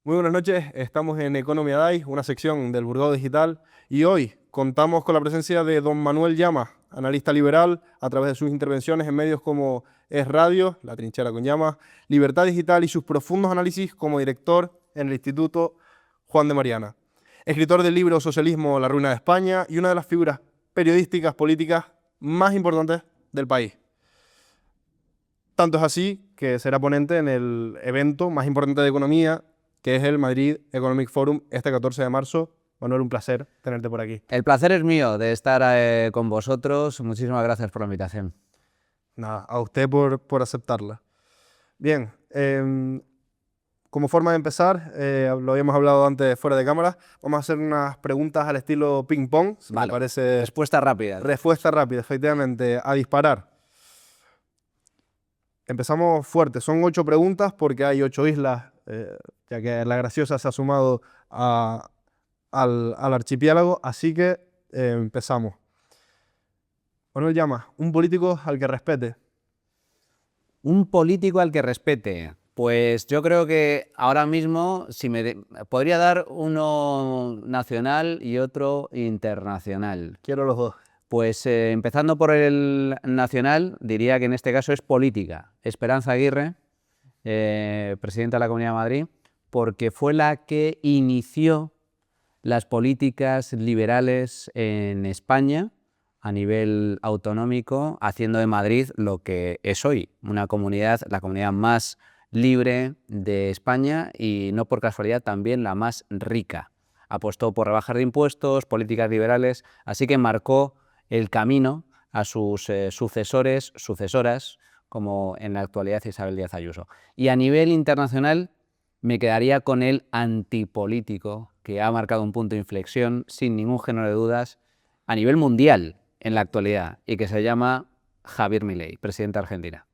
Muy buenas noches, estamos en Economía Day, una sección del Burgado Digital, y hoy contamos con la presencia de don Manuel Llamas, analista liberal, a través de sus intervenciones en medios como Es Radio, La Trinchera con Llamas, Libertad Digital y sus profundos análisis como director en el Instituto Juan de Mariana. Escritor del libro Socialismo, la ruina de España y una de las figuras periodísticas políticas más importantes del país. Tanto es así que será ponente en el evento más importante de economía, que es el Madrid Economic Forum, este 14 de marzo. Manuel, un placer tenerte por aquí. El placer es mío de estar con vosotros. Muchísimas gracias por la invitación. Nada, a usted por aceptarla. Bien, como forma de empezar, lo habíamos hablado antes fuera de cámara, vamos a hacer unas preguntas al estilo ping-pong, si me Vale, parece. respuesta rápida. Respuesta rápida, efectivamente, a disparar. Empezamos fuerte, son 8 preguntas porque hay 8 islas, ya que la Graciosa se ha sumado al archipiélago, así que empezamos. Manuel Llamas, un político al que respete. Un político al que respete. Pues yo creo que ahora mismo podría dar uno nacional y otro internacional. Quiero los dos. Pues empezando por el nacional, diría que en este caso es política. Esperanza Aguirre, presidenta de la Comunidad de Madrid, porque fue la que inició las políticas liberales en España a nivel autonómico, haciendo de Madrid lo que es hoy, una comunidad, la comunidad más libre de España y no por casualidad también la más rica. Apostó por rebajar de impuestos, políticas liberales, así que marcó el camino a sus sucesoras, como en la actualidad Isabel Díaz Ayuso. Y a nivel internacional me quedaría con el antipolítico, que ha marcado un punto de inflexión, sin ningún género de dudas, a nivel mundial en la actualidad, y que se llama Javier Milei, presidente de Argentina.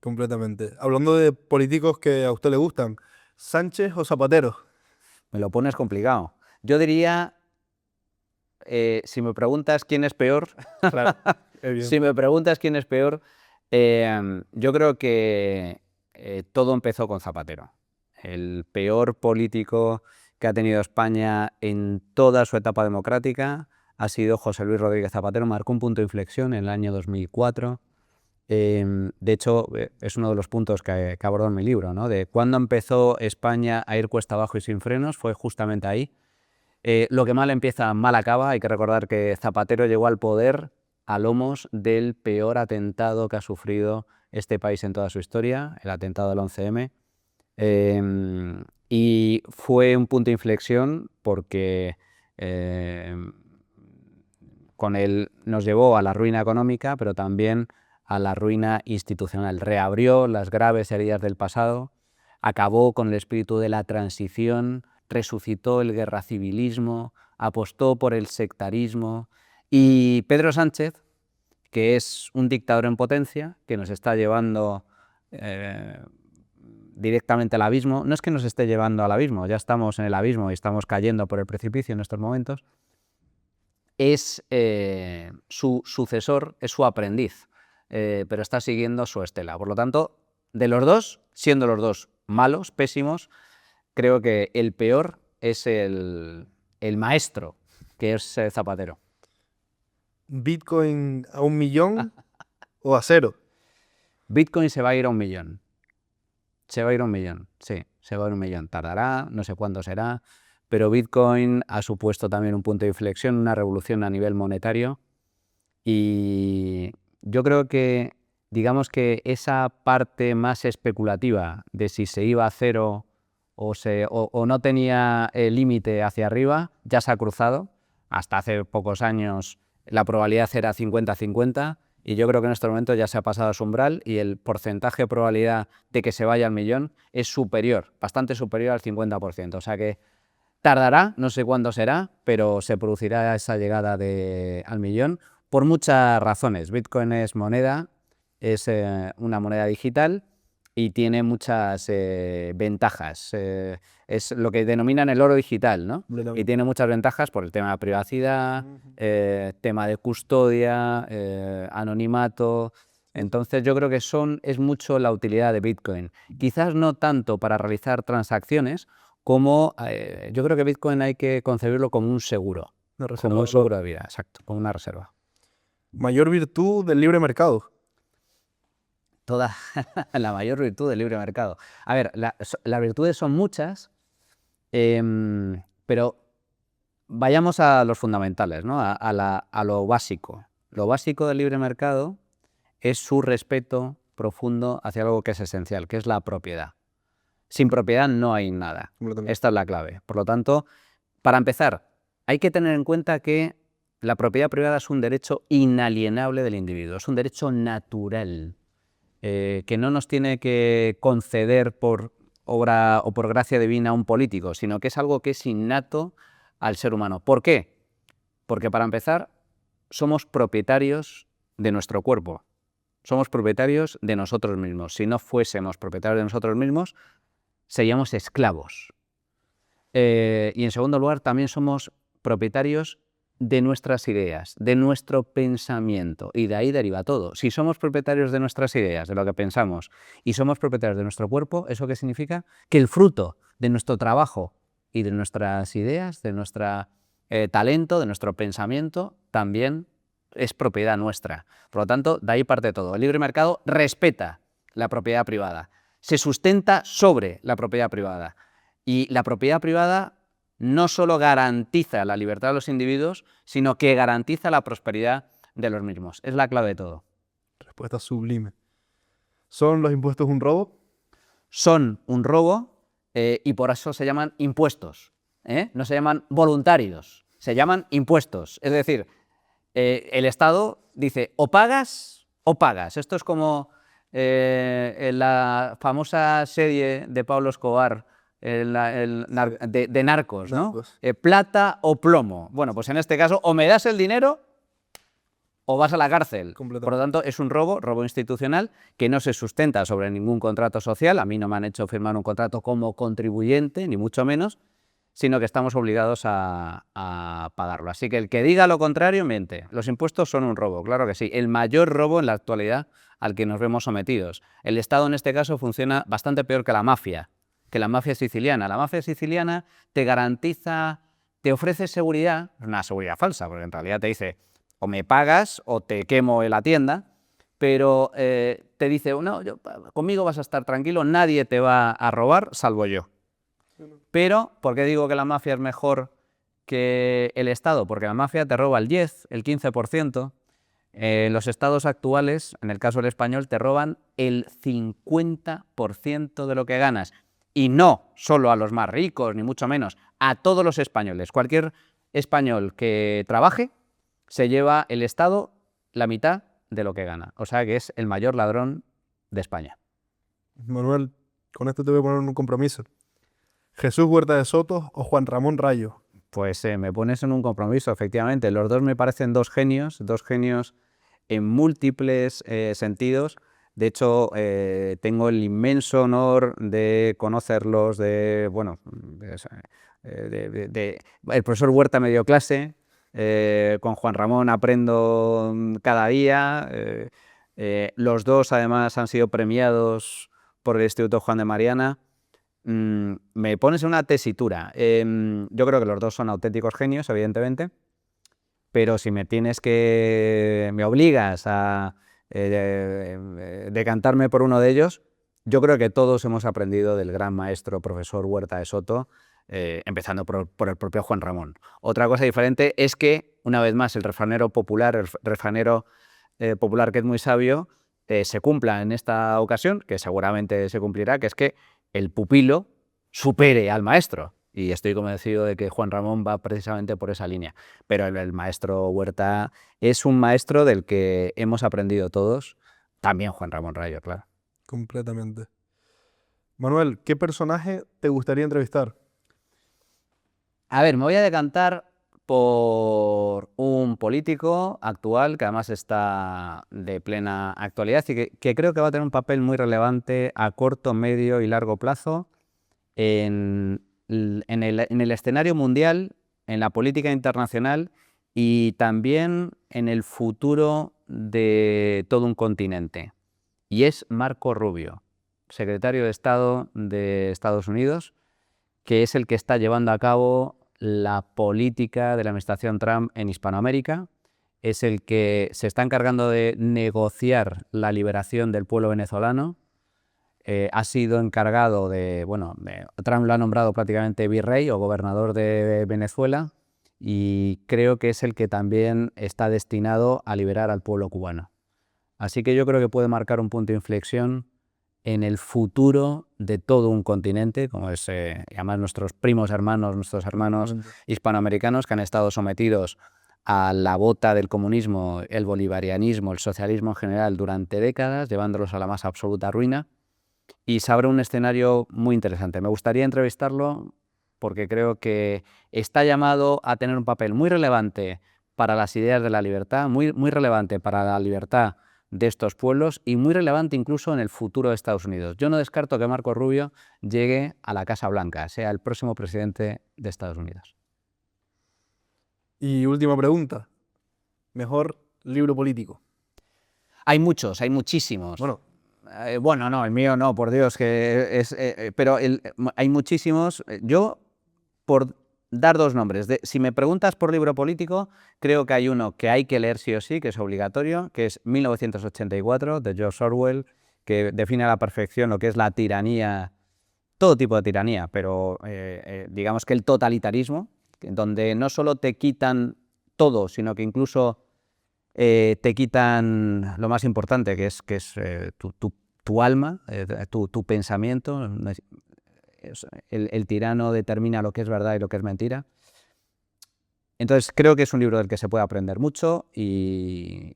Completamente. Hablando de políticos que a usted le gustan, ¿Sánchez o Zapatero? Me lo pones complicado. Yo diría, si me preguntas quién es peor, Claro, es bien. si me preguntas quién es peor, yo creo que todo empezó con Zapatero. El peor político que ha tenido España en toda su etapa democrática ha sido José Luis Rodríguez Zapatero. Marcó un punto de inflexión en el año 2004. De hecho, es uno de los puntos que abordo en mi libro, ¿no? De cuándo empezó España a ir cuesta abajo y sin frenos, fue justamente ahí. Lo que mal empieza, mal acaba. Hay que recordar que Zapatero llegó al poder a lomos del peor atentado que ha sufrido este país en toda su historia, el atentado del 11M. Y fue un punto de inflexión porque con él nos llevó a la ruina económica, pero también a la ruina institucional. Reabrió las graves heridas del pasado, acabó con el espíritu de la transición, resucitó el guerracivilismo, apostó por el sectarismo. Y Pedro Sánchez, que es un dictador en potencia, que nos está llevando directamente al abismo. No es que nos esté llevando al abismo, ya estamos en el abismo y estamos cayendo por el precipicio en estos momentos. Es su sucesor, es su aprendiz, pero está siguiendo su estela. Por lo tanto, de los dos, siendo los dos malos, pésimos, creo que el peor es el maestro, que es Zapatero. ¿Bitcoin a 1 millón o a 0? Bitcoin se va a ir a 1 millón. Se va a ir a 1 millón, sí, se va a ir a 1 millón. Tardará, no sé cuándo será, pero Bitcoin ha supuesto también un punto de inflexión, una revolución a nivel monetario. Y yo creo que, digamos que esa parte más especulativa de si se iba a cero o no tenía límite hacia arriba, ya se ha cruzado. Hasta hace pocos años la probabilidad era 50-50 y yo creo que en este momento ya se ha pasado a su umbral y el porcentaje de probabilidad de que se vaya al millón es superior, bastante superior al 50%. O sea que tardará, no sé cuándo será, pero se producirá esa llegada al millón por muchas razones. Bitcoin es moneda, es una moneda digital y tiene muchas ventajas. Es lo que denominan el oro digital, ¿no? Y tiene muchas ventajas por el tema de privacidad, tema de custodia, anonimato. Entonces yo creo que es mucho la utilidad de Bitcoin. Quizás no tanto para realizar transacciones como, yo creo que Bitcoin hay que concebirlo como un seguro, Una reserva como un de valor. seguro de vida, exacto, como una reserva. Mayor virtud del libre mercado. Toda la mayor virtud del libre mercado. A ver, las virtudes son muchas, pero vayamos a los fundamentales, ¿no? A lo básico. Lo básico del libre mercado es su respeto profundo hacia algo que es esencial, que es la propiedad. Sin propiedad no hay nada. Completamente. Esta es la clave. Por lo tanto, para empezar, hay que tener en cuenta que la propiedad privada es un derecho inalienable del individuo, es un derecho natural, que no nos tiene que conceder por obra o por gracia divina un político, sino que es algo que es innato al ser humano. ¿Por qué? Porque para empezar, somos propietarios de nuestro cuerpo, somos propietarios de nosotros mismos. Si no fuésemos propietarios de nosotros mismos, seríamos esclavos. Y en segundo lugar, también somos propietarios de nuestras ideas, de nuestro pensamiento, y de ahí deriva todo. Si somos propietarios de nuestras ideas, de lo que pensamos, y somos propietarios de nuestro cuerpo, ¿eso qué significa? Que el fruto de nuestro trabajo y de nuestras ideas, de nuestro talento, de nuestro pensamiento, también es propiedad nuestra. Por lo tanto, de ahí parte todo. El libre mercado respeta la propiedad privada, se sustenta sobre la propiedad privada. Y la propiedad privada no solo garantiza la libertad de los individuos, sino que garantiza la prosperidad de los mismos. Es la clave de todo. Respuesta sublime. ¿Son los impuestos un robo? Son un robo y por eso se llaman impuestos. No se llaman voluntarios, se llaman impuestos. Es decir, el Estado dice o pagas o pagas. Esto es como en la famosa serie de Pablo Escobar, de Narcos, ¿no? Narcos. Plata o plomo. Bueno, pues en este caso, o me das el dinero o vas a la cárcel. Completamente. Por lo tanto, es un robo institucional que no se sustenta sobre ningún contrato social. A mí no me han hecho firmar un contrato como contribuyente, ni mucho menos, sino que estamos obligados a pagarlo. Así que el que diga lo contrario miente. Los impuestos son un robo, claro que sí. El mayor robo en la actualidad al que nos vemos sometidos. El Estado en este caso funciona bastante peor que la mafia siciliana. La mafia siciliana te garantiza, te ofrece seguridad, una seguridad falsa, porque en realidad te dice o me pagas o te quemo en la tienda, pero te dice, no, conmigo vas a estar tranquilo, nadie te va a robar salvo yo. Pero, ¿por qué digo que la mafia es mejor que el Estado? Porque la mafia te roba el 10, el 15%. Los estados actuales, en el caso del español, te roban el 50% de lo que ganas. Y no solo a los más ricos, ni mucho menos, a todos los españoles. Cualquier español que trabaje se lleva el Estado la mitad de lo que gana. O sea que es el mayor ladrón de España. Manuel, con esto te voy a poner un compromiso. ¿Jesús Huerta de Soto o Juan Ramón Rayo? Pues me pones en un compromiso, efectivamente. Los dos me parecen dos genios en múltiples sentidos. De hecho, tengo el inmenso honor de conocerlos, el profesor Huerta me dio clase, con Juan Ramón aprendo cada día. Los dos, además, han sido premiados por el Instituto Juan de Mariana. Me pones en una tesitura. Yo creo que los dos son auténticos genios, evidentemente, pero si me obligas a decantarme por uno de ellos, yo creo que todos hemos aprendido del gran maestro profesor Huerta de Soto, empezando por el propio Juan Ramón. Otra cosa diferente es que, una vez más, el refranero popular que es muy sabio, se cumpla en esta ocasión, que seguramente se cumplirá, que es que el pupilo supere al maestro. Y estoy convencido de que Juan Ramón va precisamente por esa línea. Pero el maestro Huerta es un maestro del que hemos aprendido todos, también Juan Ramón Rayo, claro. Completamente. Manuel, ¿qué personaje te gustaría entrevistar? A ver, me voy a decantar por un político actual que además está de plena actualidad y que creo que va a tener un papel muy relevante a corto, medio y largo plazo en el escenario mundial, en la política internacional y también en el futuro de todo un continente. Y es Marco Rubio, secretario de Estado de Estados Unidos, que es el que está llevando a cabo la política de la administración Trump en Hispanoamérica, es el que se está encargando de negociar la liberación del pueblo venezolano. Ha sido encargado Trump lo ha nombrado prácticamente virrey o gobernador de Venezuela, y creo que es el que también está destinado a liberar al pueblo cubano. Así que yo creo que puede marcar un punto de inflexión en el futuro de todo un continente, como es, además nuestros primos hermanos, nuestros hermanos hispanoamericanos que han estado sometidos a la bota del comunismo, el bolivarianismo, el socialismo en general durante décadas, llevándolos a la más absoluta ruina. Y se abre un escenario muy interesante. Me gustaría entrevistarlo porque creo que está llamado a tener un papel muy relevante para las ideas de la libertad, muy relevante para la libertad de estos pueblos y muy relevante incluso en el futuro de Estados Unidos. Yo no descarto que Marco Rubio llegue a la Casa Blanca, sea el próximo presidente de Estados Unidos. Y última pregunta, ¿mejor libro político? Hay muchos, hay muchísimos. Bueno, No, el mío no, por Dios, pero hay muchísimos. Yo, por dar dos nombres, si me preguntas por libro político, creo que hay uno que hay que leer sí o sí, que es obligatorio, que es 1984, de George Orwell, que define a la perfección lo que es la tiranía, todo tipo de tiranía, pero digamos que el totalitarismo, donde no solo te quitan todo, sino que incluso te quitan lo más importante, que es tu alma, tu pensamiento. El tirano determina lo que es verdad y lo que es mentira. Entonces creo que es un libro del que se puede aprender mucho y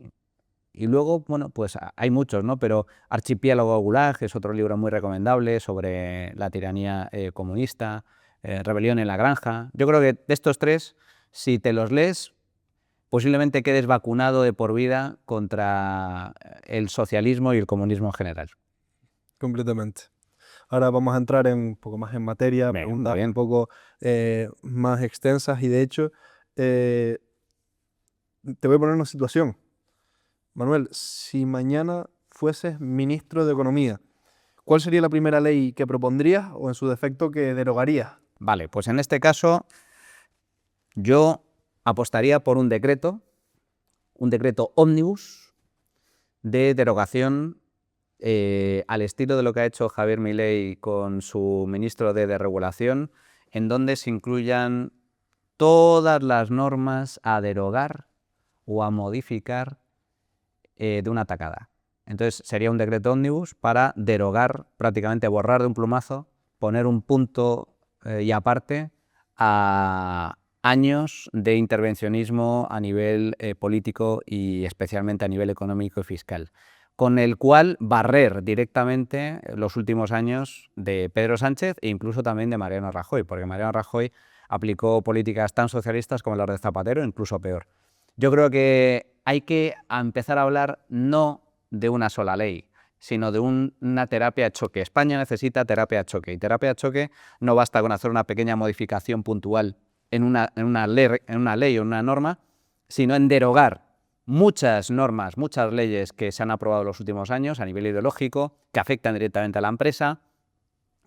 luego, bueno, pues hay muchos, ¿no? Pero Archipiélago Gulag es otro libro muy recomendable sobre la tiranía comunista, Rebelión en la Granja. Yo creo que de estos tres, si te los lees, posiblemente quedes vacunado de por vida contra el socialismo y el comunismo en general. completamente. Ahora vamos a entrar un poco más en materia, Venga, preguntas bien. un poco más extensas y de hecho te voy a poner una situación. Manuel, si mañana fueses ministro de Economía, ¿cuál sería la primera ley que propondrías o en su defecto que derogarías? Vale, pues en este caso yo apostaría por un decreto ómnibus de derogación al estilo de lo que ha hecho Javier Milei con su ministro de Desregulación, en donde se incluyan todas las normas a derogar o a modificar de una tacada. Entonces sería un decreto ómnibus para derogar, prácticamente borrar de un plumazo, poner un punto y aparte a años de intervencionismo a nivel político y especialmente a nivel económico y fiscal, con el cual barrer directamente los últimos años de Pedro Sánchez e incluso también de Mariano Rajoy, porque Mariano Rajoy aplicó políticas tan socialistas como las de Zapatero, incluso peor. Yo creo que hay que empezar a hablar no de una sola ley, sino de una terapia de choque. España necesita terapia de choque, y terapia de choque no basta con hacer una pequeña modificación puntual en una ley o en una norma, sino en derogar muchas normas, muchas leyes que se han aprobado en los últimos años a nivel ideológico, que afectan directamente a la empresa,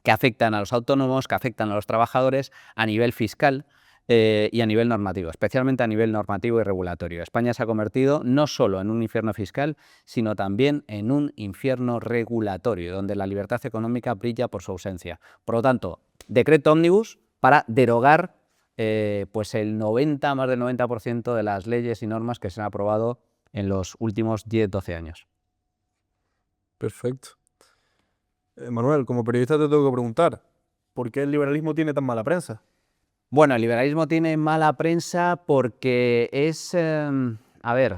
que afectan a los autónomos, que afectan a los trabajadores, a nivel fiscal y a nivel normativo, especialmente a nivel normativo y regulatorio. España se ha convertido no solo en un infierno fiscal, sino también en un infierno regulatorio, donde la libertad económica brilla por su ausencia. Por lo tanto, decreto ómnibus para derogar pues el más del 90% de las leyes y normas que se han aprobado en los últimos 10-12 años. Perfecto. Manuel, como periodista te tengo que preguntar, ¿por qué el liberalismo tiene tan mala prensa? Bueno, el liberalismo tiene mala prensa porque es... a ver,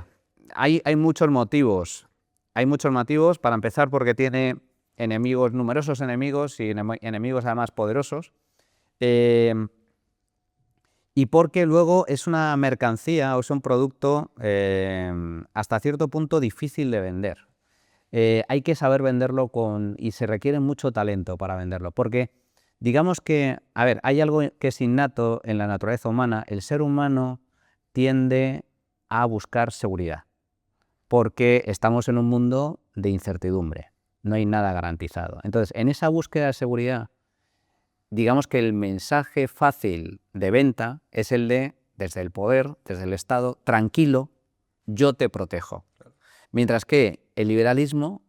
hay muchos motivos. Hay muchos motivos, para empezar porque tiene enemigos, numerosos enemigos y enemigos además poderosos. Y porque luego es una mercancía o es un producto hasta cierto punto difícil de vender. Hay que saber venderlo y se requiere mucho talento para venderlo, porque digamos que, a ver, hay algo que es innato en la naturaleza humana. El ser humano tiende a buscar seguridad, porque estamos en un mundo de incertidumbre, no hay nada garantizado. Entonces, en esa búsqueda de seguridad, digamos que el mensaje fácil de venta es el de, desde el poder, desde el Estado, tranquilo, yo te protejo. Mientras que el liberalismo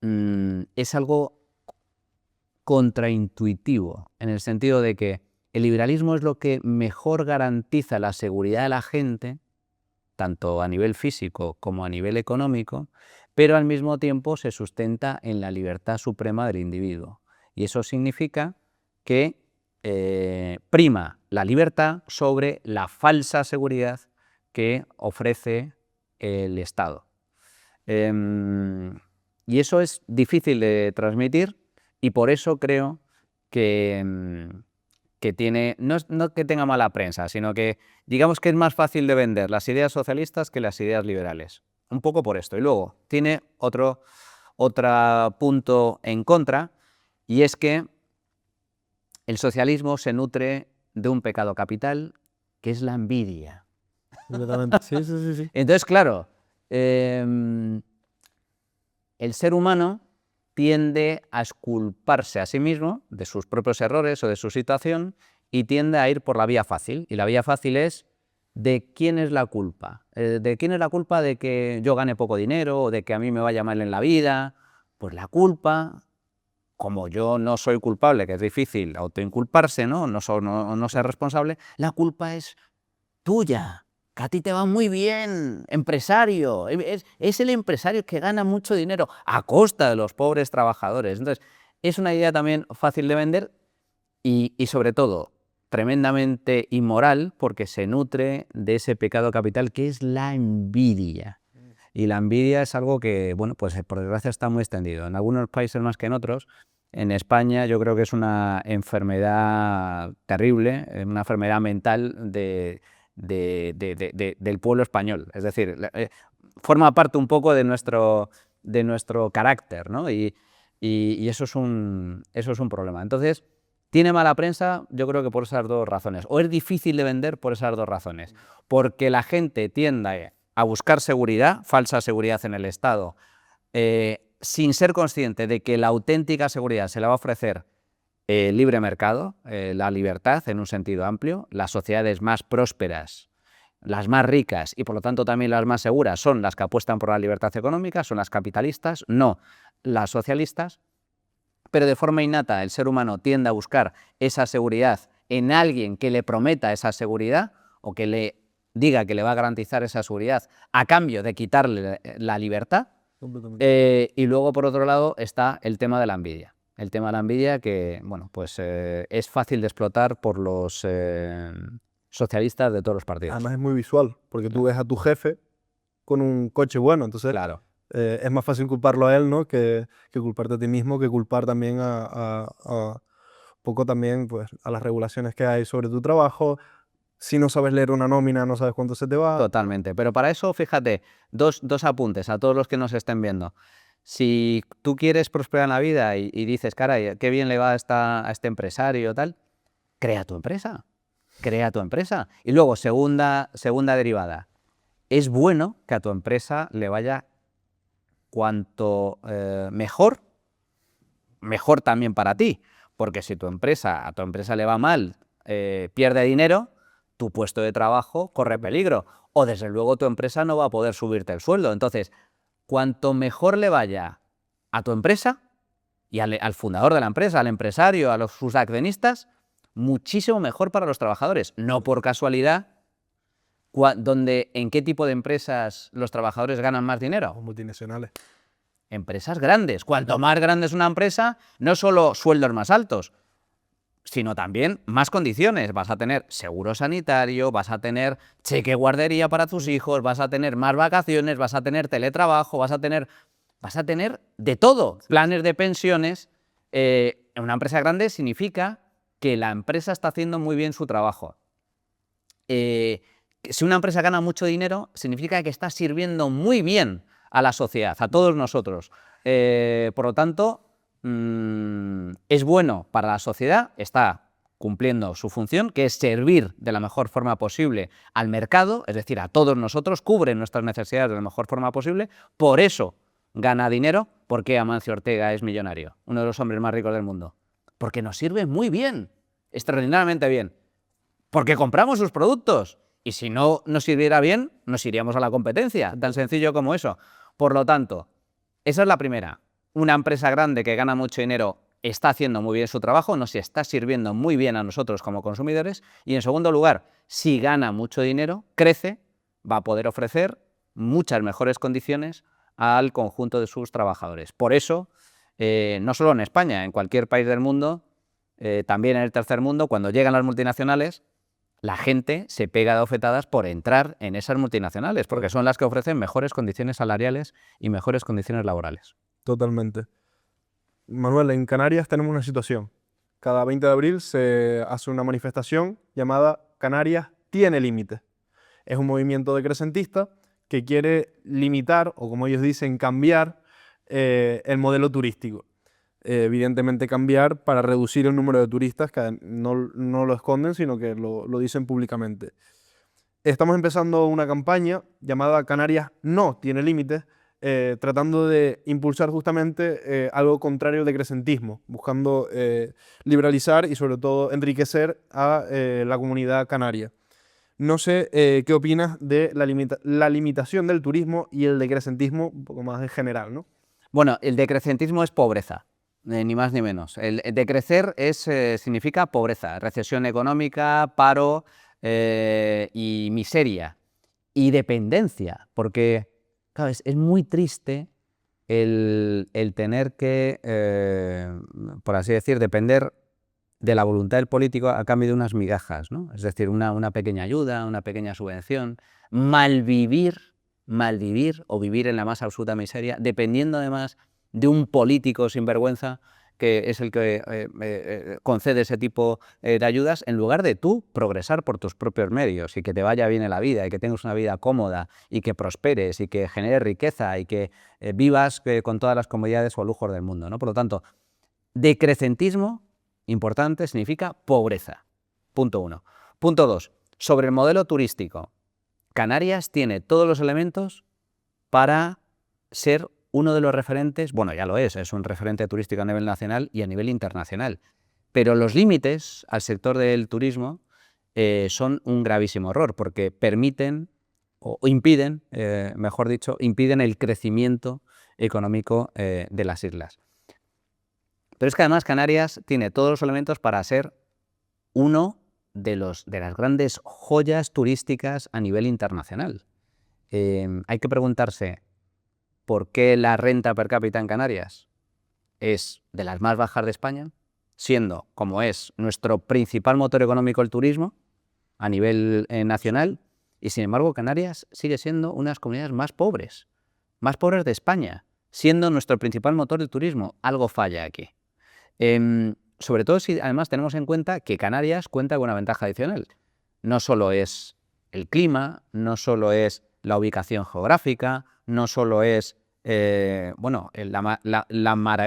es algo contraintuitivo, en el sentido de que el liberalismo es lo que mejor garantiza la seguridad de la gente, tanto a nivel físico como a nivel económico, pero al mismo tiempo se sustenta en la libertad suprema del individuo. Y eso significa que prima la libertad sobre la falsa seguridad que ofrece el Estado. Y eso es difícil de transmitir y por eso creo que tiene, no que tenga mala prensa, sino que digamos que es más fácil de vender las ideas socialistas que las ideas liberales. Un poco por esto. Y luego tiene otro punto en contra, y es que el socialismo se nutre de un pecado capital, que es la envidia. Sí, sí, sí, sí. Entonces, claro, el ser humano tiende a exculparse a sí mismo de sus propios errores o de su situación y tiende a ir por la vía fácil. Y la vía fácil es ¿de quién es la culpa? ¿De quién es la culpa de que yo gane poco dinero o de que a mí me vaya mal en la vida? Pues la culpa, como yo no soy culpable, que es difícil autoinculparse, ¿no? No ser responsable, la culpa es tuya, que a ti te va muy bien, empresario, es el empresario que gana mucho dinero a costa de los pobres trabajadores. Entonces, es una idea también fácil de vender y sobre todo tremendamente inmoral porque se nutre de ese pecado capital que es la envidia. Y la envidia es algo que, bueno, pues por desgracia está muy extendido. En algunos países más que en otros. En España yo creo que es una enfermedad terrible, una enfermedad mental del pueblo español. Es decir, forma parte un poco de nuestro carácter, ¿no? Y eso es un problema. Entonces, ¿tiene mala prensa? Yo creo que por esas dos razones. O es difícil de vender por esas dos razones. Porque la gente tiende a buscar seguridad, falsa seguridad en el Estado, sin ser consciente de que la auténtica seguridad se la va a ofrecer el libre mercado, la libertad en un sentido amplio. Las sociedades más prósperas, las más ricas y por lo tanto también las más seguras son las que apuestan por la libertad económica, son las capitalistas, no las socialistas. Pero de forma innata el ser humano tiende a buscar esa seguridad en alguien que le prometa esa seguridad o que le diga que le va a garantizar esa seguridad a cambio de quitarle la libertad. Y luego, por otro lado, está el tema de la envidia. El tema de la envidia que, bueno, pues es fácil de explotar por los socialistas de todos los partidos. Además es muy visual, porque tú ves a tu jefe con un coche bueno, entonces Claro. Es más fácil culparlo a él, ¿no? que culparte a ti mismo, que culpar también poco también pues, a las regulaciones que hay sobre tu trabajo. Si no sabes leer una nómina, no sabes cuánto se te va. Totalmente. Pero para eso, fíjate, dos apuntes a todos los que nos estén viendo. Si tú quieres prosperar en la vida y dices, caray, qué bien le va a este empresario, tal, crea tu empresa. Crea tu empresa. Y luego, segunda derivada. Es bueno que a tu empresa le vaya cuanto mejor, mejor también para ti. Porque si a tu empresa le va mal, pierde dinero, tu puesto de trabajo corre peligro. O desde luego tu empresa no va a poder subirte el sueldo. Entonces, cuanto mejor le vaya a tu empresa y al fundador de la empresa, al empresario, a sus accionistas, muchísimo mejor para los trabajadores. No por casualidad, ¿en qué tipo de empresas los trabajadores ganan más dinero? Multinacionales. Empresas grandes. Cuanto más grande es una empresa, no solo sueldos más altos, sino también más condiciones. Vas a tener seguro sanitario, vas a tener cheque guardería para tus hijos, vas a tener más vacaciones, vas a tener teletrabajo, vas a tener de todo. Planes de pensiones. En una empresa grande significa que la empresa está haciendo muy bien su trabajo. Si una empresa gana mucho dinero, significa que está sirviendo muy bien a la sociedad, a todos nosotros. Por lo tanto, es bueno para la sociedad, está cumpliendo su función, que es servir de la mejor forma posible al mercado, es decir, a todos nosotros, cubre nuestras necesidades de la mejor forma posible, por eso gana dinero. ¿Por qué Amancio Ortega es millonario? Uno de los hombres más ricos del mundo. Porque nos sirve muy bien, extraordinariamente bien. Porque compramos sus productos. Y si no nos sirviera bien, nos iríamos a la competencia. Tan sencillo como eso. Por lo tanto, esa es la primera. Una empresa grande que gana mucho dinero está haciendo muy bien su trabajo, nos está sirviendo muy bien a nosotros como consumidores. Y en segundo lugar, si gana mucho dinero, crece, va a poder ofrecer muchas mejores condiciones al conjunto de sus trabajadores. Por eso, no solo en España, en cualquier país del mundo, también en el tercer mundo, cuando llegan las multinacionales, la gente se pega de bofetadas por entrar en esas multinacionales, porque son las que ofrecen mejores condiciones salariales y mejores condiciones laborales. Totalmente. Manuel, en Canarias tenemos una situación. Cada 20 de abril se hace una manifestación llamada Canarias tiene límites. Es un movimiento decrecentista que quiere limitar, o como ellos dicen, cambiar el modelo turístico. Evidentemente cambiar para reducir el número de turistas, que no lo esconden, sino que lo dicen públicamente. Estamos empezando una campaña llamada Canarias no tiene límites, tratando de impulsar justamente algo contrario al decrecentismo, buscando liberalizar y sobre todo enriquecer a la comunidad canaria. No sé qué opinas de la limitación del turismo y el decrecentismo un poco más en general, ¿no? Bueno, el decrecentismo es pobreza, ni más ni menos. El decrecer significa pobreza, recesión económica, paro y miseria y dependencia, porque claro, es muy triste el tener que, por así decir, depender de la voluntad del político a cambio de unas migajas, ¿no? Es decir, una pequeña ayuda, una pequeña subvención, malvivir o vivir en la más absoluta miseria, dependiendo además de un político sinvergüenza que es el que concede ese tipo de ayudas, en lugar de tú progresar por tus propios medios y que te vaya bien en la vida y que tengas una vida cómoda y que prosperes y que generes riqueza y que vivas con todas las comodidades o lujos del mundo, ¿no? Por lo tanto, decrecentismo, importante, significa pobreza. Punto 1. Punto 2. Sobre el modelo turístico. Canarias tiene todos los elementos para ser uno de los referentes, bueno, ya lo es un referente turístico a nivel nacional y a nivel internacional, pero los límites al sector del turismo son un gravísimo error, porque permiten, o impiden, mejor dicho, impiden el crecimiento económico de las islas. Pero es que además Canarias tiene todos los elementos para ser uno de las grandes joyas turísticas a nivel internacional. Hay que preguntarse por qué la renta per cápita en Canarias es de las más bajas de España, siendo, como es, nuestro principal motor económico el turismo a nivel nacional, y sin embargo Canarias sigue siendo una de las comunidades más pobres de España, siendo nuestro principal motor el turismo. Algo falla aquí. Sobre todo si además tenemos en cuenta que Canarias cuenta con una ventaja adicional. No solo es el clima, no solo es la ubicación geográfica, no solo es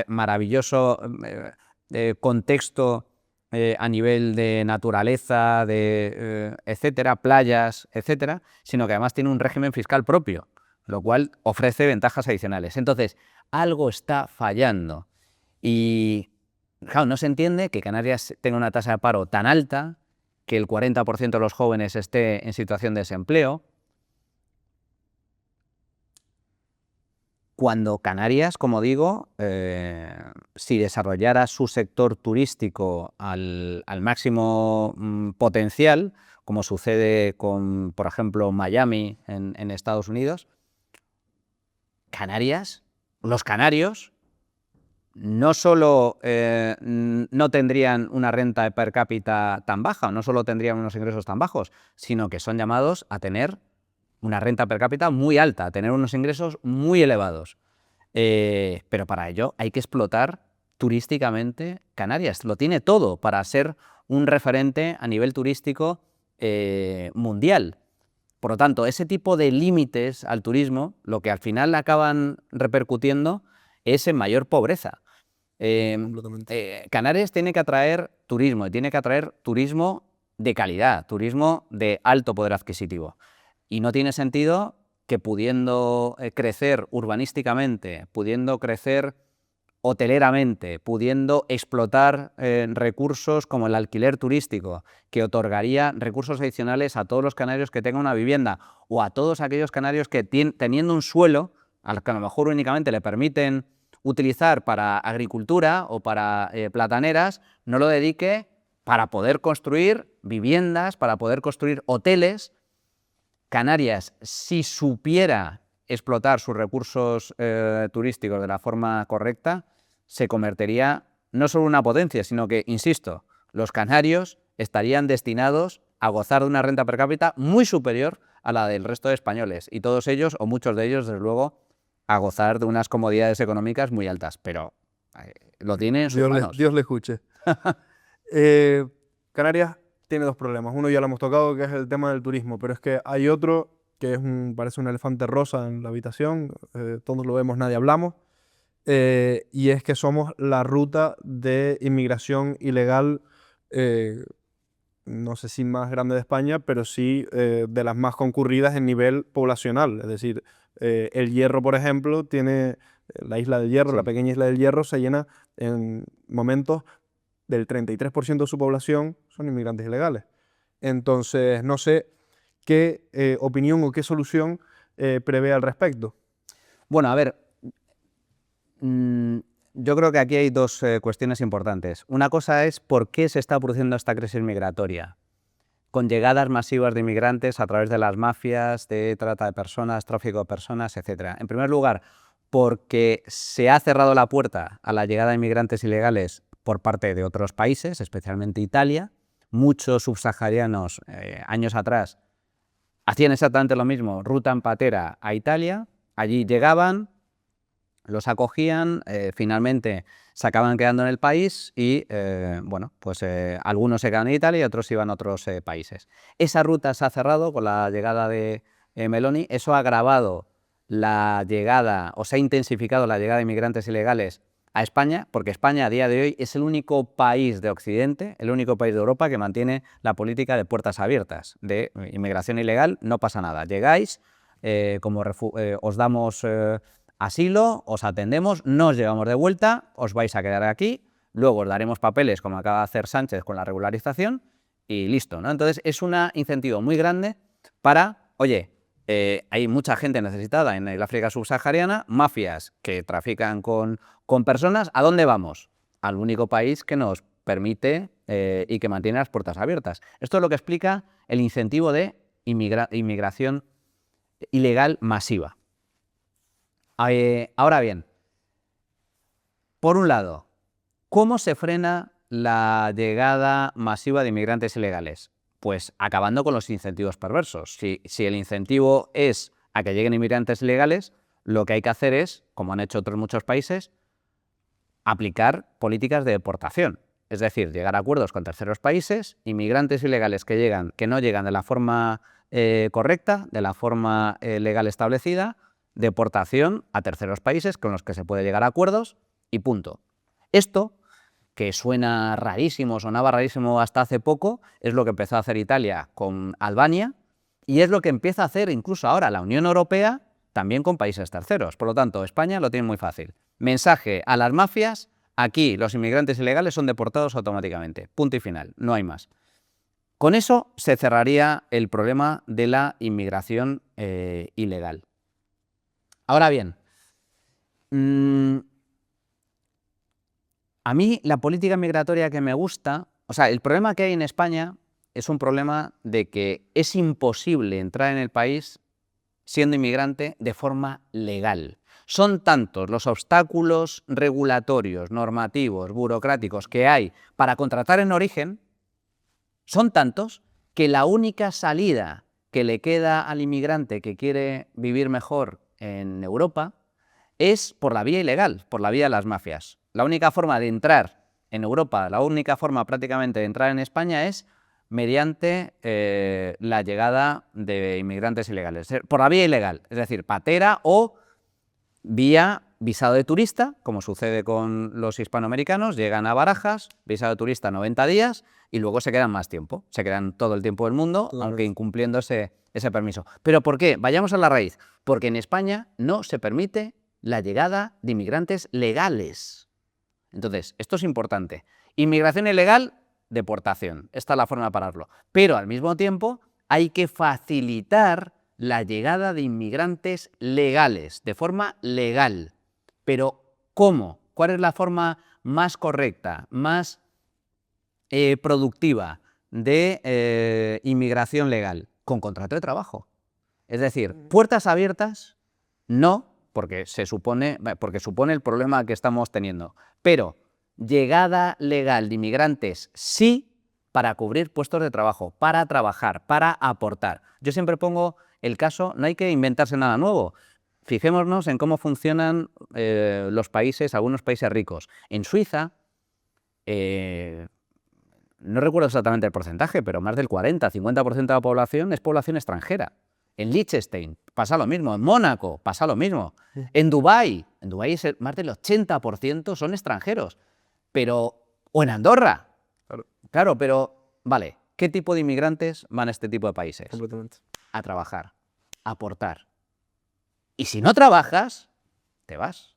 maravilloso contexto a nivel de naturaleza, etcétera, playas, etcétera, sino que además tiene un régimen fiscal propio, lo cual ofrece ventajas adicionales. Entonces, algo está fallando. Y claro, no se entiende que Canarias tenga una tasa de paro tan alta, que el 40% de los jóvenes esté en situación de desempleo, cuando Canarias, como digo, si desarrollara su sector turístico al máximo potencial, como sucede con, por ejemplo, Miami en Estados Unidos, los canarios, no solo no tendrían una renta per cápita tan baja, no solo tendrían unos ingresos tan bajos, sino que son llamados a tener una renta per cápita muy alta, a tener unos ingresos muy elevados. Pero para ello hay que explotar turísticamente Canarias. Lo tiene todo para ser un referente a nivel turístico mundial. Por lo tanto, ese tipo de límites al turismo, lo que al final acaban repercutiendo es en mayor pobreza. Canarias tiene que atraer turismo, y tiene que atraer turismo de calidad, turismo de alto poder adquisitivo. Y no tiene sentido que pudiendo crecer urbanísticamente, pudiendo crecer hoteleramente, pudiendo explotar recursos como el alquiler turístico, que otorgaría recursos adicionales a todos los canarios que tengan una vivienda, o a todos aquellos canarios que teniendo un suelo, al que a lo mejor únicamente le permiten utilizar para agricultura o para plataneras, no lo dedique para poder construir viviendas, para poder construir hoteles. Canarias, si supiera explotar sus recursos turísticos de la forma correcta, se convertiría no solo en una potencia, sino que, insisto, los canarios estarían destinados a gozar de una renta per cápita muy superior a la del resto de españoles, y todos ellos, o muchos de ellos, desde luego, a gozar de unas comodidades económicas muy altas, pero lo tiene en sus manos. Dios le escuche. Canarias tiene dos problemas. Uno ya lo hemos tocado, que es el tema del turismo, pero es que hay otro que es parece un elefante rosa en la habitación, todos lo vemos, nadie hablamos, y es que somos la ruta de inmigración ilegal, no sé si más grande de España, pero sí de las más concurridas en nivel poblacional. Es decir, El Hierro, por ejemplo, tiene la isla del Hierro, Sí. la pequeña isla del Hierro, se llena en momentos del 33% de su población son inmigrantes ilegales. Entonces, no sé qué opinión o qué solución prevé al respecto. Bueno, a ver, yo creo que aquí hay dos cuestiones importantes. Una cosa es por qué se está produciendo esta crisis migratoria, con llegadas masivas de inmigrantes a través de las mafias, de trata de personas, tráfico de personas, etc. En primer lugar, porque se ha cerrado la puerta a la llegada de inmigrantes ilegales por parte de otros países, especialmente Italia. Muchos subsaharianos años atrás hacían exactamente lo mismo, ruta en patera a Italia, allí llegaban, los acogían, finalmente se acaban quedando en el país y, bueno, pues algunos se quedan en Italia y otros iban a otros países. Esa ruta se ha cerrado con la llegada de Meloni. Eso ha agravado la llegada, o se ha intensificado la llegada de inmigrantes ilegales a España, porque España a día de hoy es el único país de Occidente, el único país de Europa que mantiene la política de puertas abiertas, de inmigración ilegal, no pasa nada. Llegáis, os damos asilo, os atendemos, no os llevamos de vuelta, os vais a quedar aquí, luego os daremos papeles como acaba de hacer Sánchez con la regularización y listo, ¿no? Entonces es un incentivo muy grande para, oye, hay mucha gente necesitada en el África subsahariana, mafias que trafican con personas, ¿a dónde vamos? Al único país que nos permite y que mantiene las puertas abiertas. Esto es lo que explica el incentivo de inmigración ilegal masiva. Ahora bien, por un lado, ¿cómo se frena la llegada masiva de inmigrantes ilegales? Pues acabando con los incentivos perversos. Si el incentivo es a que lleguen inmigrantes ilegales, lo que hay que hacer es, como han hecho otros muchos países, aplicar políticas de deportación. Es decir, llegar a acuerdos con terceros países, inmigrantes ilegales que no llegan de la forma correcta, de la forma legal establecida, deportación a terceros países con los que se puede llegar a acuerdos y punto. Esto, que suena rarísimo, sonaba rarísimo hasta hace poco, es lo que empezó a hacer Italia con Albania y es lo que empieza a hacer incluso ahora la Unión Europea también con países terceros. Por lo tanto, España lo tiene muy fácil. Mensaje a las mafias: aquí los inmigrantes ilegales son deportados automáticamente. Punto y final, no hay más. Con eso se cerraría el problema de la inmigración ilegal. Ahora bien, a mí la política migratoria que me gusta, o sea, el problema que hay en España es un problema de que es imposible entrar en el país siendo inmigrante de forma legal. Son tantos los obstáculos regulatorios, normativos, burocráticos que hay para contratar en origen, son tantos que la única salida que le queda al inmigrante que quiere vivir mejor en Europa es por la vía ilegal, por la vía de las mafias. La única forma de entrar en Europa, la única forma prácticamente de entrar en España es mediante la llegada de inmigrantes ilegales, por la vía ilegal, es decir, patera o vía visado de turista, como sucede con los hispanoamericanos, llegan a Barajas, visado de turista 90 días y luego se quedan más tiempo, se quedan todo el tiempo del mundo, claro, aunque incumpliendo ese permiso. ¿Pero por qué? Vayamos a la raíz. Porque en España no se permite la llegada de inmigrantes legales. Entonces, esto es importante. Inmigración ilegal, deportación. Esta es la forma de pararlo. Pero al mismo tiempo hay que facilitar la llegada de inmigrantes legales, de forma legal. Pero, ¿cómo? ¿Cuál es la forma más correcta, más productiva de inmigración legal? Con contrato de trabajo. Es decir, puertas abiertas, no, porque supone el problema que estamos teniendo, pero llegada legal de inmigrantes sí, para cubrir puestos de trabajo, para trabajar, para aportar. Yo siempre pongo el caso, no hay que inventarse nada nuevo. Fijémonos en cómo funcionan los países, algunos países ricos. En Suiza, no recuerdo exactamente el porcentaje, pero más del 40-50% de la población es población extranjera. En Liechtenstein pasa lo mismo, en Mónaco pasa lo mismo, en Dubái más del 80% son extranjeros, o en Andorra. Claro, pero vale, ¿qué tipo de inmigrantes van a este tipo de países? Completamente. A trabajar, a aportar. Y si no trabajas, te vas.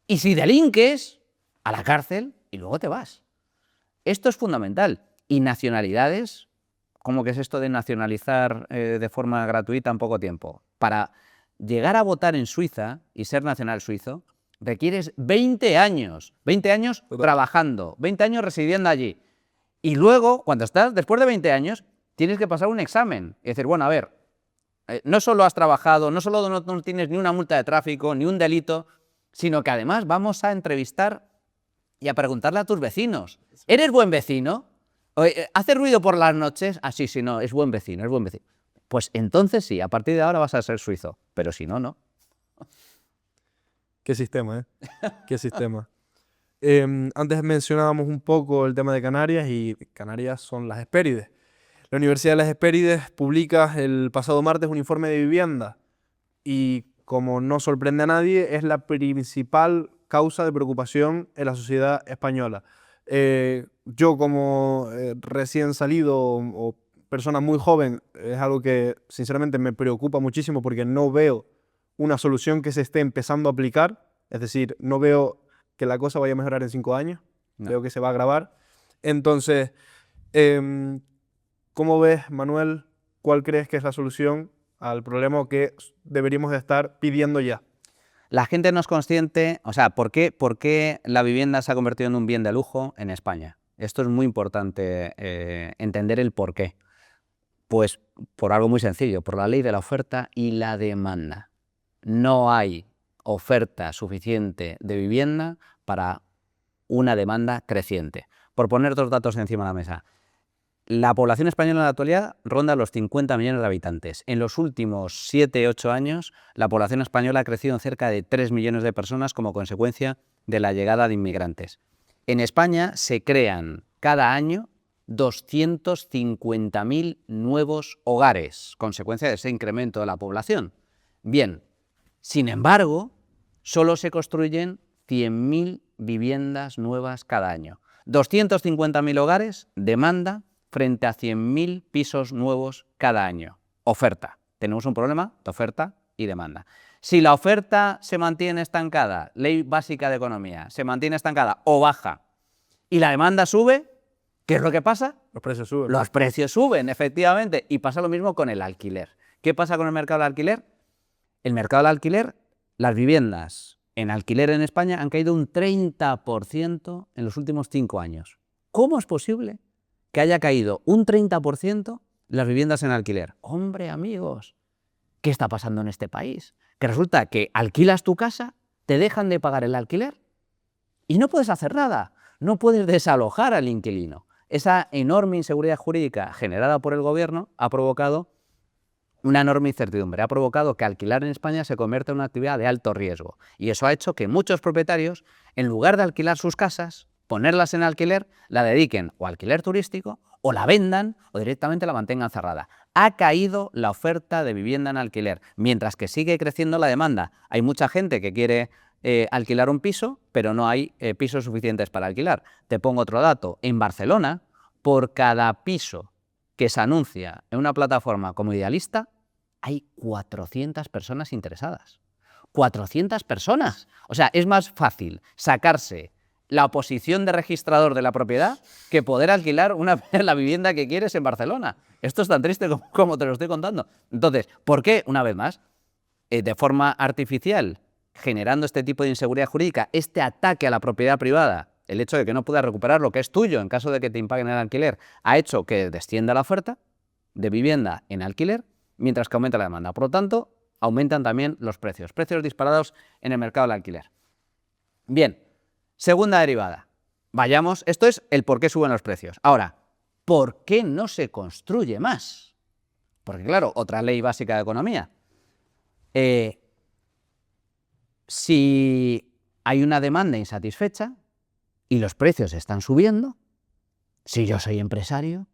Y si delinques, a la cárcel y luego te vas. Esto es fundamental. Y nacionalidades, ¿cómo que es esto de nacionalizar de forma gratuita en poco tiempo? Para llegar a votar en Suiza y ser nacional suizo, requieres 20 años trabajando, 20 años residiendo allí. Y luego, después de 20 años, tienes que pasar un examen. Y decir, bueno, a ver, no solo has trabajado, no solo no tienes ni una multa de tráfico, ni un delito, sino que además vamos a entrevistar y a preguntarle a tus vecinos. ¿Eres buen vecino? ¿Hace ruido por las noches? Ah, sí, no, es buen vecino, es buen vecino. Pues entonces sí, a partir de ahora vas a ser suizo, pero si no, no. Qué sistema, ¿eh? Qué sistema. Antes mencionábamos un poco el tema de Canarias y Canarias son las Hespérides. La Universidad de las Hespérides publica el pasado martes un informe de vivienda y, como no sorprende a nadie, es la principal causa de preocupación en la sociedad española. Yo, como recién salido o persona muy joven, es algo que sinceramente me preocupa muchísimo porque no veo una solución que se esté empezando a aplicar. Es decir, no veo que la cosa vaya a mejorar en 5 años. No. Veo que se va a agravar. Entonces, ¿cómo ves, Manuel? ¿Cuál crees que es la solución al problema que deberíamos de estar pidiendo ya? La gente no es consciente, o sea, ¿por qué la vivienda se ha convertido en un bien de lujo en España? Esto es muy importante entender el por qué. Pues por algo muy sencillo, por la ley de la oferta y la demanda. No hay oferta suficiente de vivienda para una demanda creciente. Por poner 2 datos encima de la mesa. La población española en la actualidad ronda los 50 millones de habitantes. En los últimos 7-8 años, la población española ha crecido en cerca de 3 millones de personas como consecuencia de la llegada de inmigrantes. En España se crean cada año 250.000 nuevos hogares, consecuencia de ese incremento de la población. Bien, sin embargo, solo se construyen 100.000 viviendas nuevas cada año. 250.000 hogares, demanda, frente a 100.000 pisos nuevos cada año. Oferta. Tenemos un problema de oferta y demanda. Si la oferta se mantiene estancada, ley básica de economía, se mantiene estancada o baja, y la demanda sube, ¿qué es lo que pasa? Los precios suben. Los precios suben, efectivamente, y pasa lo mismo con el alquiler. ¿Qué pasa con el mercado del alquiler? El mercado del alquiler, las viviendas en alquiler en España han caído un 30% en los últimos 5 años. ¿Cómo es posible que haya caído un 30% las viviendas en alquiler? Hombre, amigos, ¿qué está pasando en este país? Que resulta que alquilas tu casa, te dejan de pagar el alquiler y no puedes hacer nada. No puedes desalojar al inquilino. Esa enorme inseguridad jurídica generada por el gobierno ha provocado una enorme incertidumbre, ha provocado que alquilar en España se convierta en una actividad de alto riesgo. Y eso ha hecho que muchos propietarios, en lugar de alquilar sus casas, ponerlas en alquiler, la dediquen o a alquiler turístico, o la vendan, o directamente la mantengan cerrada. Ha caído la oferta de vivienda en alquiler, mientras que sigue creciendo la demanda. Hay mucha gente que quiere alquilar un piso, pero no hay pisos suficientes para alquilar. Te pongo otro dato. En Barcelona, por cada piso que se anuncia en una plataforma como Idealista, hay 400 personas interesadas. 400 personas. O sea, es más fácil sacarse la posición de registrador de la propiedad que poder alquilar la vivienda que quieres en Barcelona. Esto es tan triste como te lo estoy contando. Entonces, ¿por qué, una vez más, de forma artificial, generando este tipo de inseguridad jurídica, este ataque a la propiedad privada, el hecho de que no puedas recuperar lo que es tuyo en caso de que te impaguen el alquiler, ha hecho que descienda la oferta de vivienda en alquiler, mientras que aumenta la demanda? Por lo tanto, aumentan también los precios disparados en el mercado del alquiler. Bien, segunda derivada. Vayamos, esto es el por qué suben los precios. Ahora, ¿por qué no se construye más? Porque claro, otra ley básica de economía. Si hay una demanda insatisfecha y los precios están subiendo, si yo soy empresario,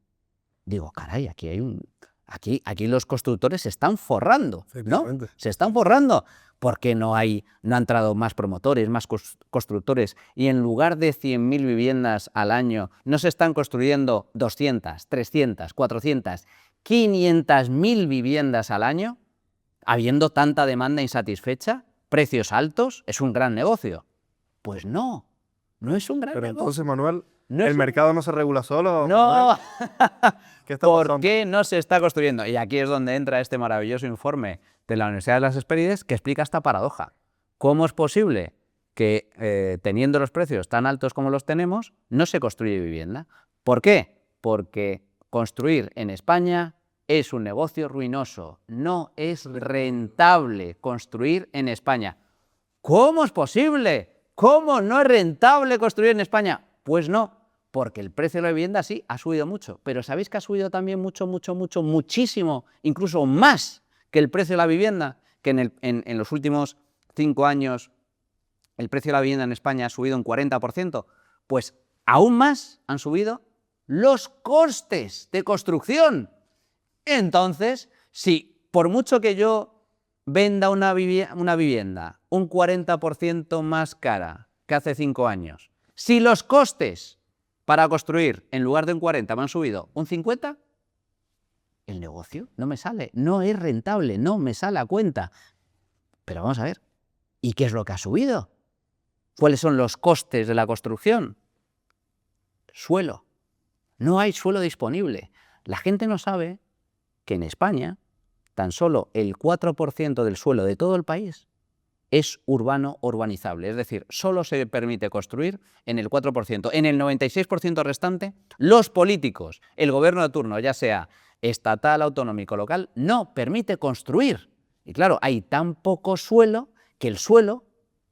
digo, caray, aquí los constructores se están forrando, ¿no? Se están forrando porque no han entrado más promotores, más constructores, y en lugar de 100.000 viviendas al año no se están construyendo 200, 300, 400, 500.000 viviendas al año, habiendo tanta demanda insatisfecha, precios altos, ¿es un gran negocio? Pues no, no es un gran negocio. Pero entonces, Manuel, ¿el mercado no se regula solo? No. ¿Qué está ¿Por pasando? qué no se está construyendo? Y aquí es donde entra este maravilloso informe de la Universidad de las Hespérides que explica esta paradoja. ¿Cómo es posible que, teniendo los precios tan altos como los tenemos, no se construye vivienda? ¿Por qué? Porque construir en España es un negocio ruinoso, no es rentable construir en España. ¿Cómo es posible? ¿Cómo no es rentable construir en España? Pues no, porque el precio de la vivienda sí ha subido mucho, pero ¿sabéis que ha subido también muchísimo, incluso más que el precio de la vivienda? Que en los últimos 5 años el precio de la vivienda en España ha subido un 40%, pues aún más han subido los costes de construcción. Entonces, si por mucho que yo venda una vivienda un 40% más cara que hace 5 años, si los costes para construir en lugar de un 40 me han subido un 50, el negocio no me sale, no es rentable, no me sale a cuenta. Pero vamos a ver, ¿y qué es lo que ha subido? ¿Cuáles son los costes de la construcción? Suelo. No hay suelo disponible. La gente no sabe que en España tan solo el 4% del suelo de todo el país es urbano o urbanizable, es decir, solo se permite construir en el 4%. En el 96% restante, los políticos, el gobierno de turno, ya sea estatal, autonómico, local, no permite construir. Y claro, hay tan poco suelo que el suelo,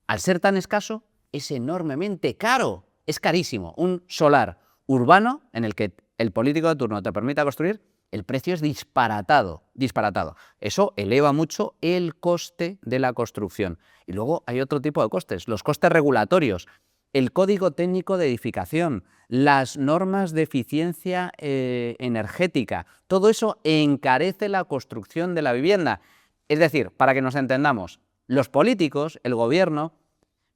al ser tan escaso, es enormemente caro, es carísimo. Un solar urbano en el que el político de turno te permita construir, el precio es disparatado. Eso eleva mucho el coste de la construcción. Y luego hay otro tipo de costes, los costes regulatorios, el Código Técnico de Edificación, las normas de eficiencia energética, todo eso encarece la construcción de la vivienda. Es decir, para que nos entendamos, los políticos, el gobierno,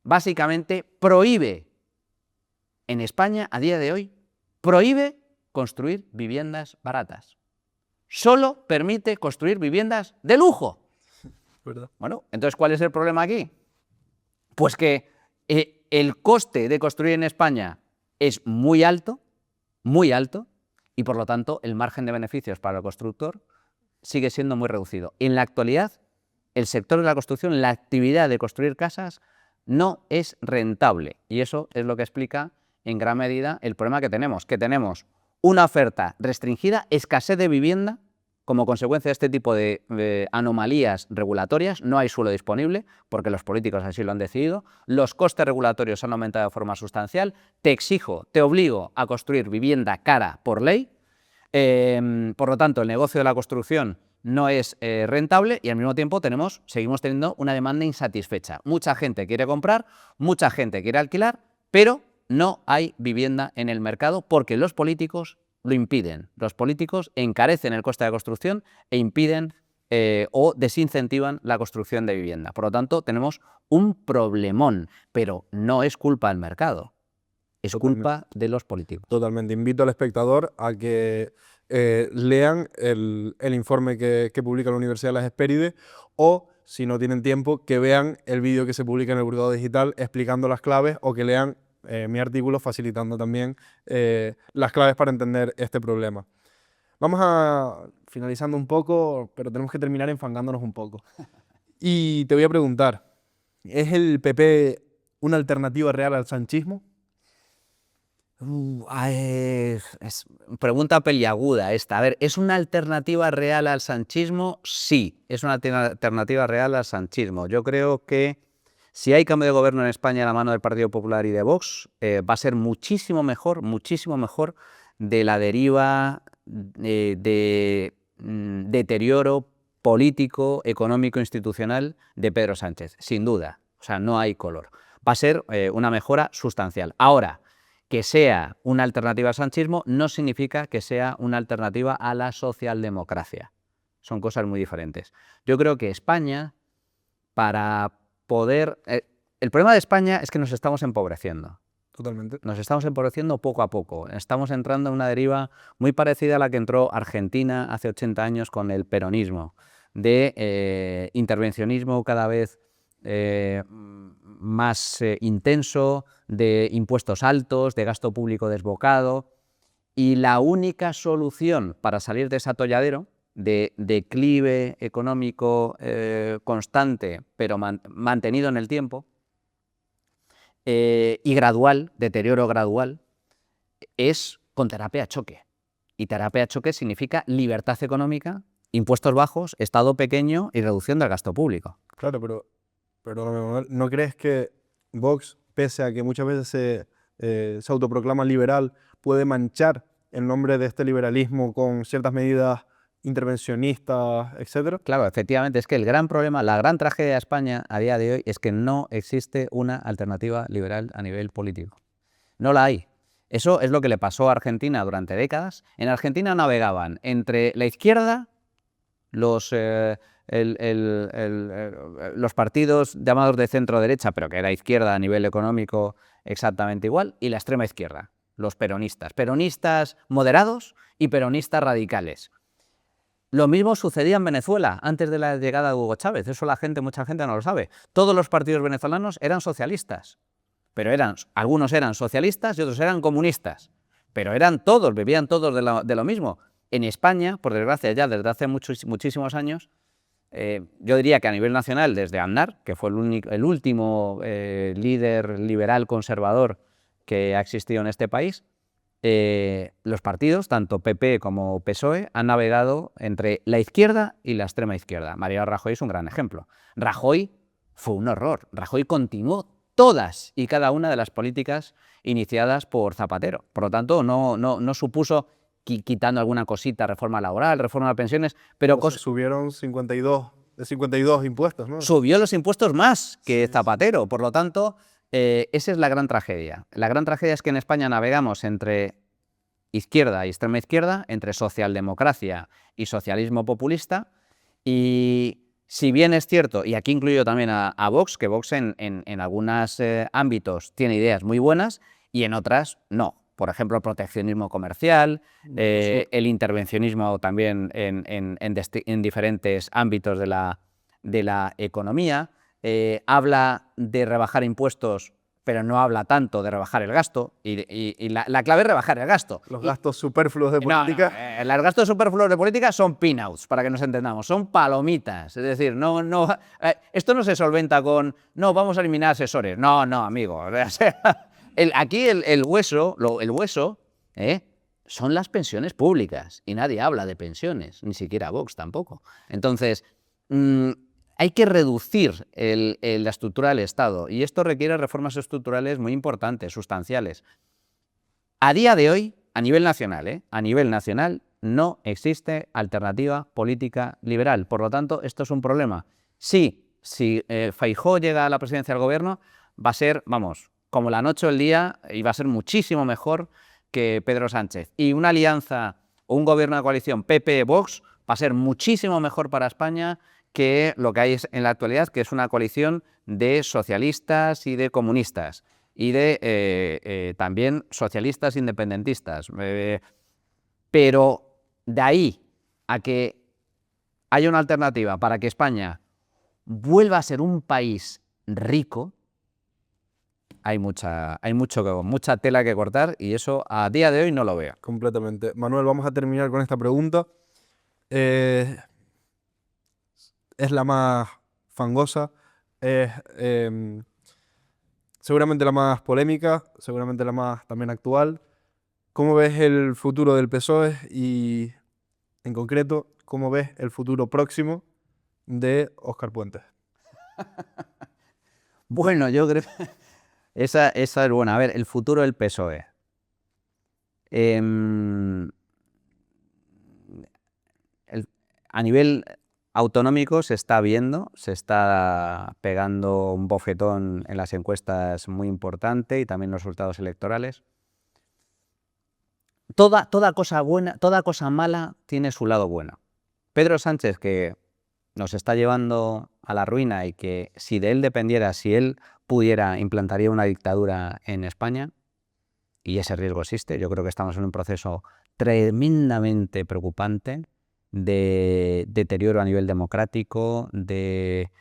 básicamente prohíbe en España, a día de hoy, prohíbe construir viviendas baratas. Solo permite construir viviendas de lujo. ¿Verdad? Bueno, entonces, ¿cuál es el problema aquí? Pues que el coste de construir en España es muy alto, y por lo tanto el margen de beneficios para el constructor sigue siendo muy reducido. En la actualidad, el sector de la construcción, la actividad de construir casas, no es rentable. Y eso es lo que explica en gran medida el problema que tenemos una oferta restringida, escasez de vivienda, como consecuencia de este tipo de anomalías regulatorias. No hay suelo disponible, porque los políticos así lo han decidido, los costes regulatorios han aumentado de forma sustancial, te obligo a construir vivienda cara por ley, por lo tanto el negocio de la construcción no es rentable y al mismo tiempo seguimos teniendo una demanda insatisfecha. Mucha gente quiere comprar, mucha gente quiere alquilar, pero no hay vivienda en el mercado porque los políticos lo impiden. Los políticos encarecen el coste de la construcción e impiden o desincentivan la construcción de vivienda. Por lo tanto, tenemos un problemón, pero no es culpa del mercado, es culpa de los políticos. Totalmente. Invito al espectador a que lean el informe que publica la Universidad de las Hespérides, o, si no tienen tiempo, que vean el vídeo que se publica en el Burgado Digital explicando las claves, o que lean mi artículo facilitando también las claves para entender este problema. Vamos a finalizando un poco, pero tenemos que terminar enfangándonos un poco. Y te voy a preguntar, ¿es el PP una alternativa real al sanchismo? Es pregunta peliaguda esta. A ver, ¿es una alternativa real al sanchismo? Sí, es una alternativa real al sanchismo. Yo creo que si hay cambio de gobierno en España a la mano del Partido Popular y de Vox, va a ser muchísimo mejor de la deriva de deterioro político, económico, institucional de Pedro Sánchez, sin duda. O sea, no hay color. Va a ser una mejora sustancial. Ahora, que sea una alternativa al sanchismo no significa que sea una alternativa a la socialdemocracia. Son cosas muy diferentes. Yo creo que España, para poder... el problema de España es que nos estamos empobreciendo. Totalmente. Nos estamos empobreciendo poco a poco. Estamos entrando en una deriva muy parecida a la que entró Argentina hace 80 años con el peronismo, de intervencionismo cada vez más intenso, de impuestos altos, de gasto público desbocado, y la única solución para salir de ese atolladero de declive económico constante, pero mantenido en el tiempo, y gradual, deterioro gradual, es con terapia de choque. Y terapia de choque significa libertad económica, impuestos bajos, Estado pequeño y reducción del gasto público. Claro, pero Manuel, ¿no crees que Vox, pese a que muchas veces se autoproclama liberal, puede manchar el nombre de este liberalismo con ciertas medidas intervencionistas, etcétera? Claro, efectivamente, es que el gran problema, la gran tragedia de España a día de hoy es que no existe una alternativa liberal a nivel político. No la hay. Eso es lo que le pasó a Argentina durante décadas. En Argentina navegaban entre la izquierda, los partidos llamados de centro-derecha, pero que era izquierda a nivel económico exactamente igual, y la extrema izquierda, los peronistas. Peronistas moderados y peronistas radicales. Lo mismo sucedía en Venezuela antes de la llegada de Hugo Chávez. Eso mucha gente no lo sabe. Todos los partidos venezolanos eran socialistas, pero algunos eran socialistas y otros eran comunistas. Pero eran todos, vivían todos de lo mismo. En España, por desgracia, ya desde hace muchísimos años, yo diría que a nivel nacional, desde Aznar, que fue el último líder liberal conservador que ha existido en este país, los partidos, tanto PP como PSOE, han navegado entre la izquierda y la extrema izquierda. Mariano Rajoy es un gran ejemplo. Rajoy fue un horror. Rajoy continuó todas y cada una de las políticas iniciadas por Zapatero. Por lo tanto, no supuso, quitando alguna cosita, reforma laboral, reforma de pensiones, pero subieron 52 impuestos, ¿no? Subió los impuestos más que Zapatero. Por lo tanto, esa es la gran tragedia. La gran tragedia es que en España navegamos entre izquierda y extrema izquierda, entre socialdemocracia y socialismo populista, y si bien es cierto, y aquí incluyo también a Vox, que Vox en algunos ámbitos tiene ideas muy buenas y en otras no. Por ejemplo, el proteccionismo comercial, el intervencionismo también en diferentes ámbitos de la economía, habla de rebajar impuestos, pero no habla tanto de rebajar el gasto, y la clave es rebajar el gasto. Los gastos superfluos de política. Los gastos superfluos de política son peanuts, para que nos entendamos, son palomitas. Es decir, esto no se solventa con, no, vamos a eliminar asesores. No, amigo. Aquí el hueso son las pensiones públicas, y nadie habla de pensiones, ni siquiera Vox tampoco. Entonces, hay que reducir la estructura del Estado, y esto requiere reformas estructurales muy importantes, sustanciales. A día de hoy, a nivel nacional, no existe alternativa política liberal. Por lo tanto, esto es un problema. Si Feijóo llega a la presidencia del gobierno, va a ser, como la noche o el día, y va a ser muchísimo mejor que Pedro Sánchez. Y una alianza o un gobierno de coalición PP-Vox va a ser muchísimo mejor para España que lo que hay en la actualidad, que es una coalición de socialistas y de comunistas, y de también socialistas independentistas. Pero de ahí a que haya una alternativa para que España vuelva a ser un país rico, mucha tela que cortar y eso a día de hoy no lo veo. Completamente. Manuel, vamos a terminar con esta pregunta. Es la más fangosa, es seguramente la más polémica, seguramente la más también actual. ¿Cómo ves el futuro del PSOE y, en concreto, cómo ves el futuro próximo de Óscar Puente? Bueno, yo creo esa es buena. A ver, el futuro del PSOE. A nivel autonómico se está viendo, se está pegando un bofetón en las encuestas muy importante y también los resultados electorales. Toda cosa buena, toda cosa mala tiene su lado bueno. Pedro Sánchez, que nos está llevando a la ruina y que si de él dependiera, si él pudiera, implantaría una dictadura en España, y ese riesgo existe. Yo creo que estamos en un proceso tremendamente preocupante de deterioro a nivel democrático, de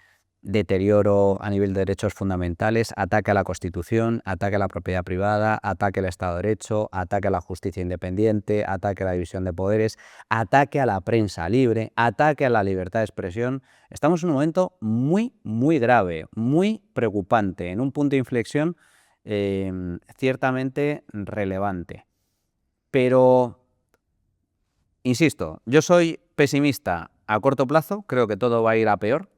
deterioro a nivel de derechos fundamentales, ataque a la Constitución, ataque a la propiedad privada, ataque al Estado de Derecho, ataque a la justicia independiente, ataque a la división de poderes, ataque a la prensa libre, ataque a la libertad de expresión. Estamos en un momento muy, muy grave, muy preocupante, en un punto de inflexión ciertamente relevante. Pero, insisto, yo soy pesimista a corto plazo, creo que todo va a ir a peor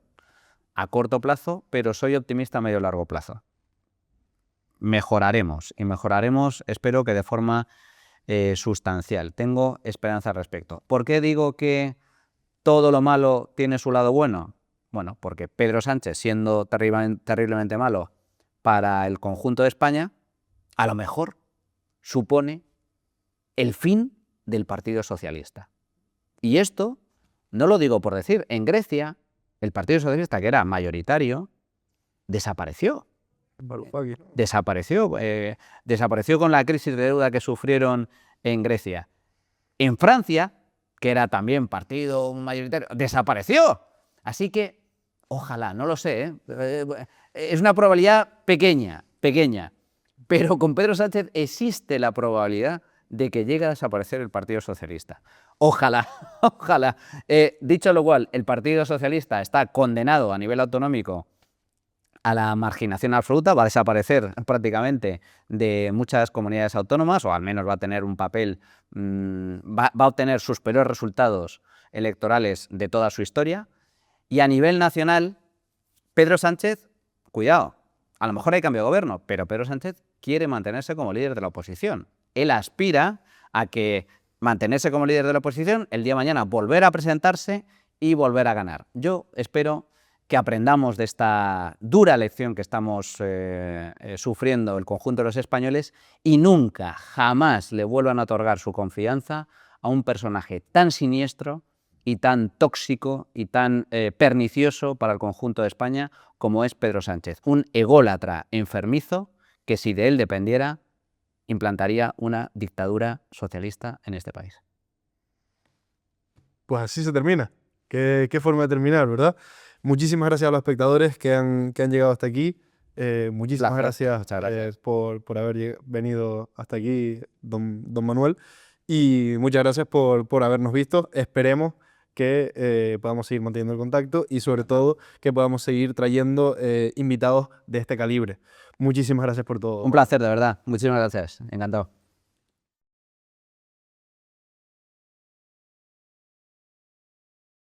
a corto plazo, pero soy optimista a medio y largo plazo. Mejoraremos, y mejoraremos, espero que de forma sustancial. Tengo esperanza al respecto. ¿Por qué digo que todo lo malo tiene su lado bueno? Bueno, porque Pedro Sánchez, siendo terriblemente malo para el conjunto de España, a lo mejor supone el fin del Partido Socialista. Y esto no lo digo por decir. En Grecia, el Partido Socialista, que era mayoritario, desapareció. Desapareció con la crisis de deuda que sufrieron en Grecia. En Francia, que era también partido mayoritario, desapareció. Así que, ojalá, no lo sé, es una probabilidad pequeña, pero con Pedro Sánchez existe la probabilidad de que llegue a desaparecer el Partido Socialista. Ojalá, ojalá. Dicho lo cual, el Partido Socialista está condenado a nivel autonómico a la marginación absoluta, va a desaparecer prácticamente de muchas comunidades autónomas, o al menos va a tener un papel, va a obtener sus peores resultados electorales de toda su historia. Y a nivel nacional, Pedro Sánchez, cuidado, a lo mejor hay cambio de gobierno, pero Pedro Sánchez quiere mantenerse como líder de la oposición. Él aspira a que mantenerse como líder de la oposición, el día de mañana volver a presentarse y volver a ganar. Yo espero que aprendamos de esta dura lección que estamos sufriendo el conjunto de los españoles y nunca, jamás le vuelvan a otorgar su confianza a un personaje tan siniestro y tan tóxico y tan pernicioso para el conjunto de España como es Pedro Sánchez. Un ególatra enfermizo que, si de él dependiera, implantaría una dictadura socialista en este país. Pues así se termina. Qué forma de terminar, ¿verdad? Muchísimas gracias a los espectadores que han llegado hasta aquí. Muchísimas gracias, por haber venido hasta aquí, don Manuel. Y muchas gracias por habernos visto. Esperemos que podamos seguir manteniendo el contacto y, sobre todo, que podamos seguir trayendo invitados de este calibre. Muchísimas gracias por todo. Un placer, de verdad. Muchísimas gracias. Encantado.